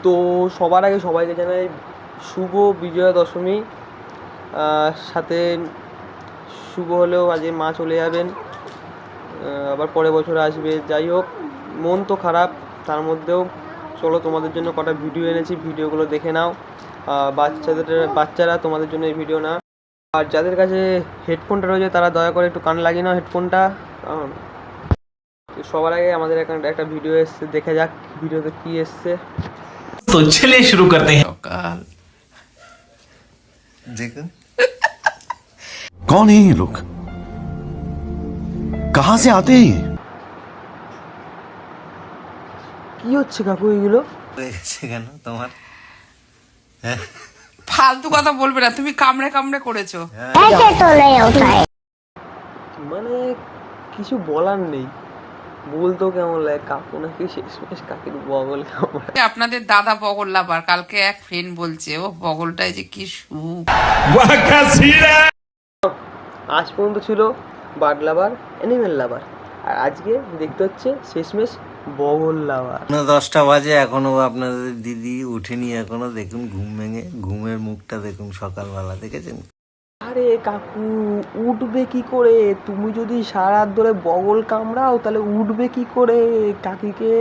তো সবার আগে সবাইকে জানাই শুভ বিজয়া দশমী। সাথে শুভ হলেও আজকে মা চলে যাবেন, আবার পরের বছর আসবে। যাই হোক, মন তো খারাপ, তার মধ্যেও চলো তোমাদের জন্য কটা ভিডিও এনেছি, ভিডিওগুলো দেখে নাও। বাচ্চারা তোমাদের জন্য এই ভিডিও না। আর যাদের কাছে হেডফোনটা রয়েছে তারা দয়া করে একটু কান লাগিয়ে নাও হেডফোনটা। সবার আগে আমাদের এখানে একটা ভিডিও এসছে, দেখে যাক ভিডিওতে কি এসছে। तो चलिए शुरू करते हैं। देखो कौन है ये लोग, कहां से आते हैं ये? কি হচ্ছে কাকু এগুলো? কেন তোমার ফালতু কথা বলবে না, তুমি কামড়ে কামড়ে করেছো। মানে কিছু বলার নেই, বলতেও কেমন লাগে, কাকু নাকি শেষমেশ কাকির বগল কামড়ায়। আপনাদের দাদা বগল লাভার, কালকে এক ফ্রেন্ড বলছে ও বগলটায় যে কি সুখ। আজ পর্যন্ত ছিল বার্ড লাভার, অ্যানিমেল লাভার, আর আজকে দেখতে হচ্ছে শেষমেশ বগল লাভার। 10টা বাজে এখনো আপনাদের দিদি উঠেনি এখনো। দেখুন ঘুম ভেঙে, ঘুমের মুখটা দেখুন সকালবেলা, দেখেছেন? আরে কাকু উঠবে কি করে? তুমি যদি সারা রাত ধরে বগল কামড়াও তাহলে উঠবে কি করে? কাকিকে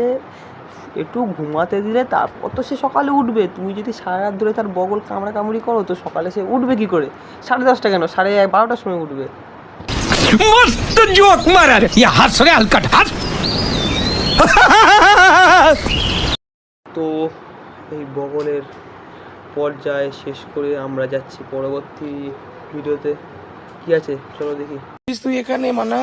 একটু ঘুমাতে দিলে তারপর তো সে সকালে উঠবে। তুমি যদি সারা রাত ধরে তার বগল কামড়াকামড়ি করো তো সকালে সে উঠবে কি করে? 10:30 কেন, 12:30 সময় উঠবে। मस्त जोक मारा रे, ये हंस रे हलकट हंस। তো এই বগলের পর্যায় শেষ করে আমরা যাচ্ছি পরবর্তী ভিডিওতে। কি আছে চলো দেখি। তুই এখানে মানা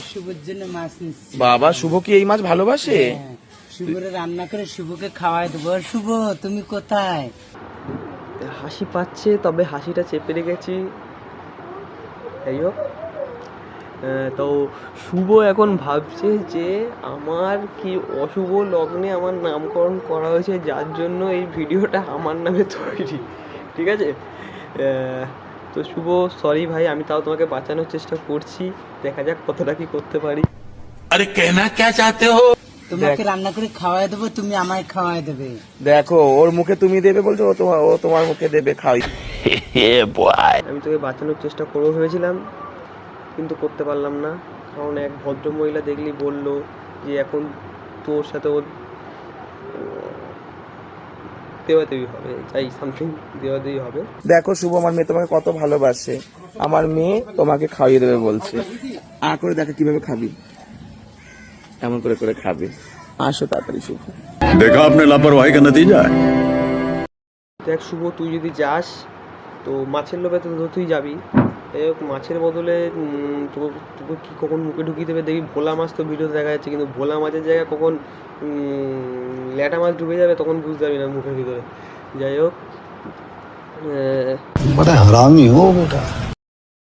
শুভর জন্য মাছ নিচ্ছি। বাবা, শুভ কি এই মাছ ভালোবাসে? শুভরে রান্না করে শুভকে খাওয়াই দেবো। শুভ তুমি কোথায়? হাসি পাচ্ছে, তবে হাসিটা চেপে রেখেছি। যাই হোক, তো শুভ এখন ভাবছে যে আমার কি অশুভ লগ্নে আমার নামকরণ করা হয়েছে, যার জন্য এই ভিডিওটা আমার নামে তৈরি। ঠিক আছে, তো শুভ সরি ভাই, আমি তাও তোমাকে বাঁচানোর চেষ্টা করছি। দেখা যাক কতটা কি করতে পারি। अरे कहना क्या चाहते हो? তোমাকে রান্না করে খাওয়াই দেবো, তুমি আমায় খাওয়াই দেবে। দেখো, ওর মুখে তুমি দেবে বলছো, ও তোমার মুখে দেবে খাই। আমি তোকে বাঁচানোর চেষ্টা করবো ভেবেছিলাম, কিন্তু করতে পারলাম না। কারণ এক ভদ্র মহিলা দেখলি বলল যে এখন তোর সাথে ওর দেওয়াদেবী হবে, যাই সামথিং দেওয়াদেবী হবে। দেখো শুভ, আমার মেয়ে তোমাকে কত ভালোবাসে। আমার মেয়ে তোমাকে খাইয়ে দেবে বলছে। করে দেখো কিভাবে খাবি, এমন করে করে খাবে। আসো তাড়াতাড়ি শুভ। देखा आपने लापरवाही का नतीजा है। দেখ শুভ, তুই যদি যাস তো মাছের লোভে তো তুই যাবি। যাই হোক, মাছের বদলে তোকে কি কখন মুখে ঢুকিয়ে দেবে দেখবি। ভোলা মাছ তো ভিডিওতে দেখা যাচ্ছে, কিন্তু ভোলা মাছের জায়গায় কখন ল্যাটা মাছ ঢুকে যাবে তখন বুঝতে পারবি না মুখের ভিতরে। যাই হোক,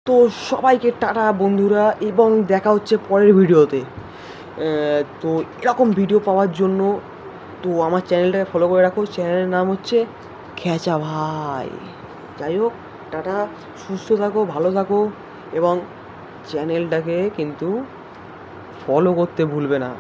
তো সবাইকে টাটা বন্ধুরা, এবং দেখা হচ্ছে পরের ভিডিওতে। তো এরকম ভিডিও পাওয়ার জন্য তো আমার চ্যানেলটাকে ফলো করে রাখো। চ্যানেলের নাম হচ্ছে খেচা ভাই। যাই হোক, টাটা, সুস্থ থাকো, ভালো থাকো, এবং চ্যানেলটাকে কিন্তু ফলো করতে ভুলবে না।